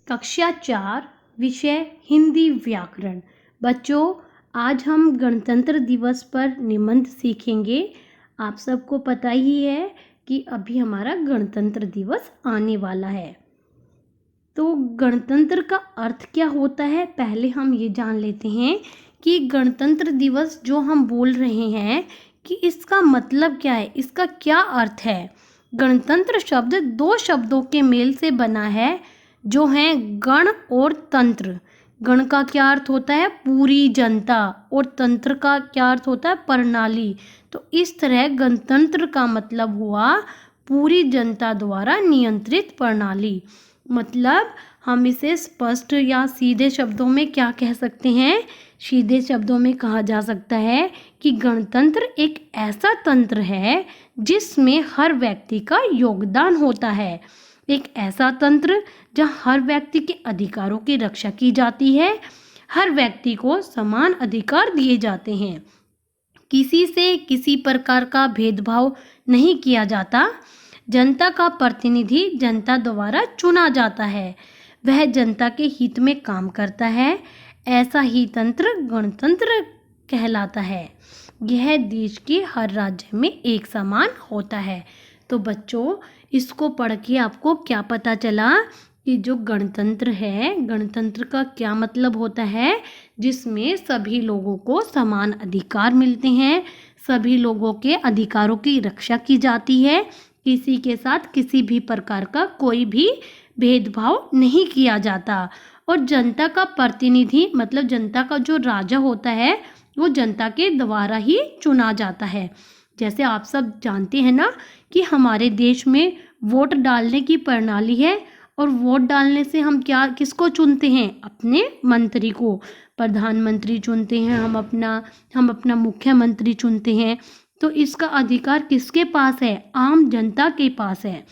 कक्षा 4 विषय हिंदी व्याकरण। बच्चों, आज हम गणतंत्र दिवस पर निबंध सीखेंगे। आप सबको पता ही है कि अभी हमारा गणतंत्र दिवस आने वाला है। तो गणतंत्र का अर्थ क्या होता है, पहले हम ये जान लेते हैं कि गणतंत्र दिवस जो हम बोल रहे हैं कि इसका मतलब क्या है, इसका क्या अर्थ है। गणतंत्र शब्द दो शब्दों के मेल से बना है जो हैं गण और तंत्र। गण का क्या अर्थ होता है, पूरी जनता, और तंत्र का क्या अर्थ होता है, प्रणाली। तो इस तरह गणतंत्र का मतलब हुआ पूरी जनता द्वारा नियंत्रित प्रणाली। मतलब हम इसे स्पष्ट या सीधे शब्दों में क्या कह सकते हैं, सीधे शब्दों में कहा जा सकता है कि गणतंत्र एक ऐसा तंत्र है जिसमें हर व्यक्ति का योगदान होता है। एक ऐसा तंत्र जहां हर व्यक्ति के अधिकारों की रक्षा की जाती है, हर व्यक्ति को समान अधिकार दिए जाते हैं, किसी से किसी प्रकार का भेदभाव नहीं किया जाता। जनता का प्रतिनिधि जनता द्वारा चुना जाता है, वह जनता के हित में काम करता है। ऐसा ही तंत्र गणतंत्र कहलाता है। यह देश के हर राज्य में एक समान होता है। तो बच्चों, इसको पढ़ के आपको क्या पता चला कि जो गणतंत्र है, गणतंत्र का क्या मतलब होता है, जिसमें सभी लोगों को समान अधिकार मिलते हैं, सभी लोगों के अधिकारों की रक्षा की जाती है, किसी के साथ किसी भी प्रकार का कोई भी भेदभाव नहीं किया जाता। और जनता का प्रतिनिधि मतलब जनता का जो राजा होता है वो जनता के द्वारा ही चुना जाता है। जैसे आप सब जानते हैं ना कि हमारे देश में वोट डालने की प्रणाली है, और वोट डालने से हम किसको चुनते हैं, अपने मंत्री को। प्रधानमंत्री चुनते हैं, हम अपना मुख्यमंत्री चुनते हैं। तो इसका अधिकार किसके पास है, आम जनता के पास है।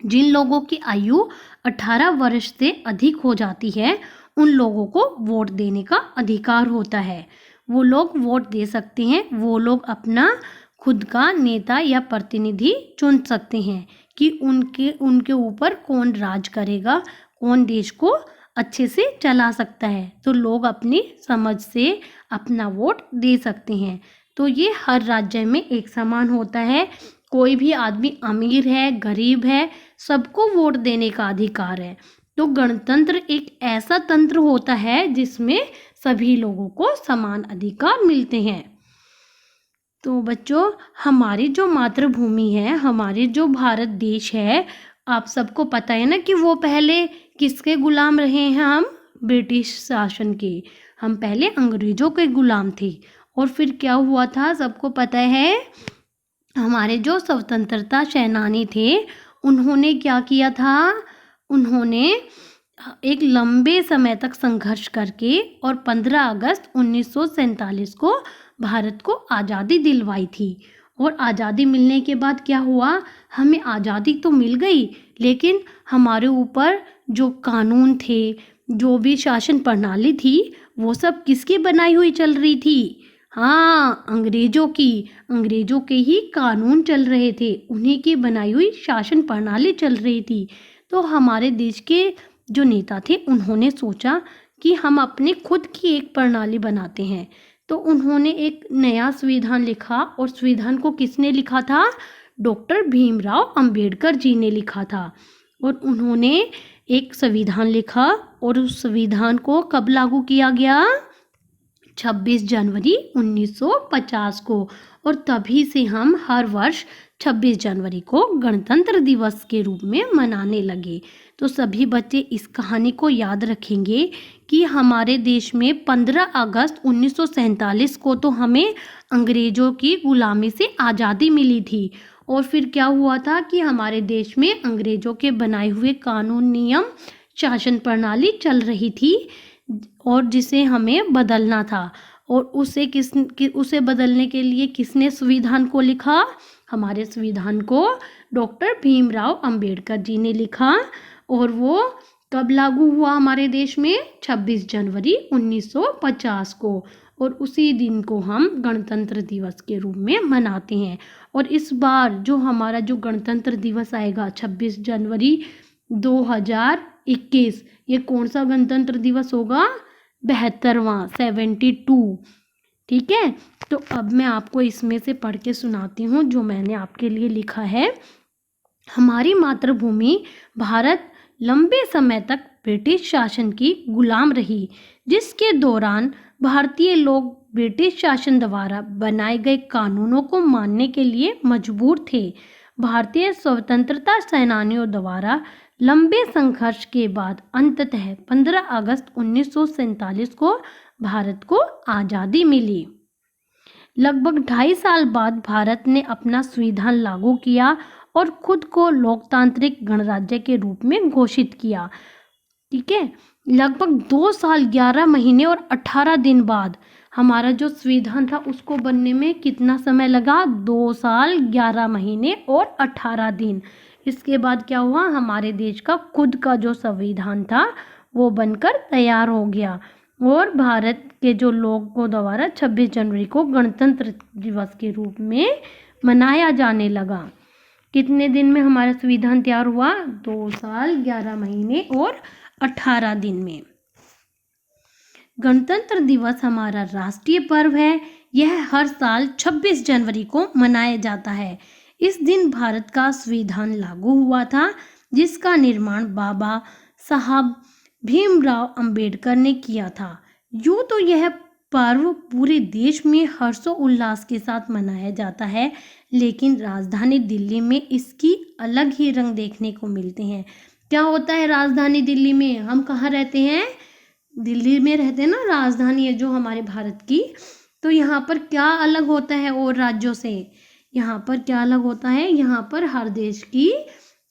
जिन लोगों की आयु 18 वर्ष से अधिक हो जाती है उन लोगों को वोट देने का अधिकार होता है। वो लोग वोट दे सकते हैं, वो लोग अपना खुद का नेता या प्रतिनिधि चुन सकते हैं कि उनके ऊपर कौन राज करेगा, कौन देश को अच्छे से चला सकता है। तो लोग अपनी समझ से अपना वोट दे सकते हैं। तो ये हर राज्य में एक समान होता है। कोई भी आदमी अमीर है, गरीब है, सबको वोट देने का अधिकार है। तो गणतंत्र एक ऐसा तंत्र होता है जिसमें सभी लोगों को समान अधिकार मिलते हैं। तो बच्चों, हमारी जो मातृभूमि है, हमारे जो भारत देश है, आप सबको पता है ना कि वो पहले किसके गुलाम रहे हैं, हम ब्रिटिश शासन के। हम पहले अंग्रेजों के गुलाम थे। और फिर क्या हुआ था, सबको पता है। हमारे जो स्वतंत्रता सेनानी थे उन्होंने क्या किया था, उन्होंने एक लंबे समय तक संघर्ष करके और 15 अगस्त 1947 को भारत को आज़ादी दिलवाई थी। और आज़ादी मिलने के बाद क्या हुआ, हमें आज़ादी तो मिल गई, लेकिन हमारे ऊपर जो कानून थे, जो भी शासन प्रणाली थी, वो सब किसकी बनाई हुई चल रही थी, हाँ, अंग्रेजों के ही कानून चल रहे थे, उन्हीं की बनाई हुई शासन प्रणाली चल रही थी। तो हमारे देश के जो नेता थे उन्होंने सोचा कि हम अपने खुद की एक प्रणाली बनाते हैं। तो उन्होंने एक नया संविधान लिखा, और संविधान को किसने लिखा था, डॉक्टर भीमराव अंबेडकर जी ने लिखा था। और उन्होंने एक संविधान लिखा, और उस संविधान को कब लागू किया गया, 26 जनवरी 1950 को। और तभी से हम हर वर्ष 26 जनवरी को गणतंत्र दिवस के रूप में मनाने लगे। तो सभी बच्चे इस कहानी को याद रखेंगे कि हमारे देश में 15 अगस्त 1947 को तो हमें अंग्रेजों की गुलामी से आज़ादी मिली थी। और फिर क्या हुआ था कि हमारे देश में अंग्रेजों के बनाए हुए कानून, नियम, शासन प्रणाली चल रही थी, और जिसे हमें बदलना था। और उसे बदलने के लिए किसने संविधान को लिखा, हमारे संविधान को डॉक्टर भीमराव अंबेडकर जी ने लिखा। और वो कब लागू हुआ हमारे देश में, 26 जनवरी 1950 को। और उसी दिन को हम गणतंत्र दिवस के रूप में मनाते हैं। और इस बार जो हमारा जो गणतंत्र दिवस आएगा 26 जनवरी 2000 21। ये कौन सा गणतंत्र दिवस होगा? 72वां, 72। ठीक है, तो अब मैं आपको इसमें से पढ़ के सुनाती हूँ जो मैंने आपके लिए लिखा है। हमारी मातृभूमि भारत लंबे समय तक ब्रिटिश शासन की गुलाम रही, जिसके दौरान भारतीय लोग ब्रिटिश शासन द्वारा बनाए गए कानूनों को मानने के लिए मजबूर थे। भारतीय स्वतंत्रता सेनानियों द्वारा लंबे संघर्ष के बाद अंततः 15 अगस्त 1947 को भारत को आज़ादी मिली। लगभग 2.5 साल बाद भारत ने अपना संविधान लागू किया और खुद को लोकतांत्रिक गणराज्य के रूप में घोषित किया। ठीक है, लगभग 2 साल 11 महीने और 18 दिन बाद हमारा जो संविधान था उसको बनने में कितना समय लगा? 2 साल 11 महीने और 18 दिन। इसके बाद क्या हुआ? हमारे देश का खुद का जो संविधान था वो बनकर तैयार हो गया और भारत के जो लोगों द्वारा 26 जनवरी को गणतंत्र दिवस के रूप में मनाया जाने लगा। कितने दिन में हमारा संविधान तैयार हुआ? 2 साल 11 महीने और 18 दिन में। गणतंत्र दिवस हमारा राष्ट्रीय पर्व है। यह हर साल 26 जनवरी को मनाया जाता है। इस दिन भारत का संविधान लागू हुआ था, जिसका निर्माण बाबा साहब भीमराव अंबेडकर ने किया था। यूँ तो यह पर्व पूरे देश में हर्षोल्लास के साथ मनाया जाता है, लेकिन राजधानी दिल्ली में इसकी अलग ही रंग देखने को मिलते हैं। क्या होता है राजधानी दिल्ली में? हम कहाँ रहते हैं? दिल्ली में रहते हैं ना, राजधानी है जो हमारे भारत की। तो यहाँ पर क्या अलग होता है और राज्यों से? यहाँ पर क्या अलग होता है? यहाँ पर हर देश की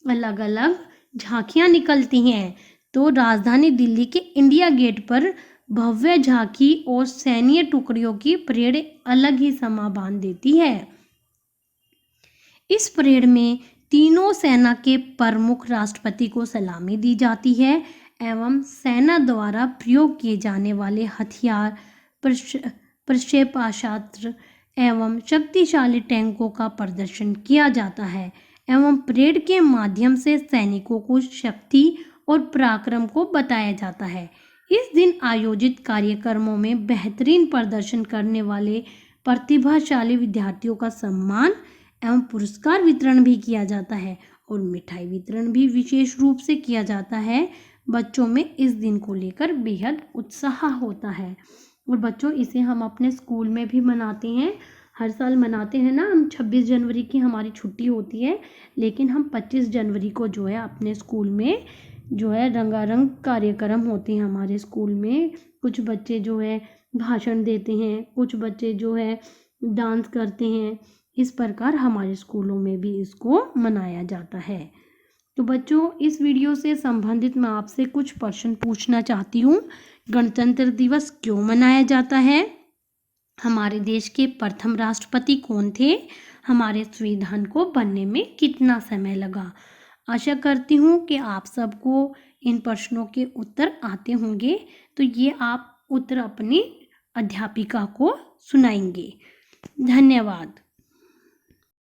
अलग अलग झांकियाँ निकलती हैं। तो राजधानी दिल्ली के इंडिया गेट पर भव्य झांकी और सैन्य टुकड़ियों की परेड अलग ही समा बांध देती है। इस परेड में तीनों सेना के प्रमुख राष्ट्रपति को सलामी दी जाती है एवं सेना द्वारा प्रयोग किए जाने वाले हथियार, प्रक्षेपास्त्र एवं शक्तिशाली टैंकों का प्रदर्शन किया जाता है एवं परेड के माध्यम से सैनिकों को शक्ति और पराक्रम को बताया जाता है। इस दिन आयोजित कार्यक्रमों में बेहतरीन प्रदर्शन करने वाले प्रतिभाशाली विद्यार्थियों का सम्मान एवं पुरस्कार वितरण भी किया जाता है और मिठाई वितरण भी विशेष रूप से किया जाता है। बच्चों में इस दिन को लेकर बेहद उत्साह होता है और बच्चों इसे हम अपने स्कूल में भी मनाते हैं। हर साल मनाते हैं ना हम। 26 जनवरी की हमारी छुट्टी होती है, लेकिन हम 25 जनवरी को जो है अपने स्कूल में जो है रंगारंग कार्यक्रम होते हैं हमारे स्कूल में। कुछ बच्चे जो है भाषण देते हैं, कुछ बच्चे जो है डांस करते हैं। इस प्रकार हमारे स्कूलों में भी इसको मनाया जाता है। तो बच्चों इस वीडियो से संबंधित मैं आपसे कुछ प्रश्न पूछना चाहती हूँ। गणतंत्र दिवस क्यों मनाया जाता है? हमारे देश के प्रथम राष्ट्रपति कौन थे? हमारे संविधान को बनने में कितना समय लगा? आशा करती हूँ कि आप सबको इन प्रश्नों के उत्तर आते होंगे। तो ये आप उत्तर अपनी अध्यापिका को सुनाएंगे। धन्यवाद।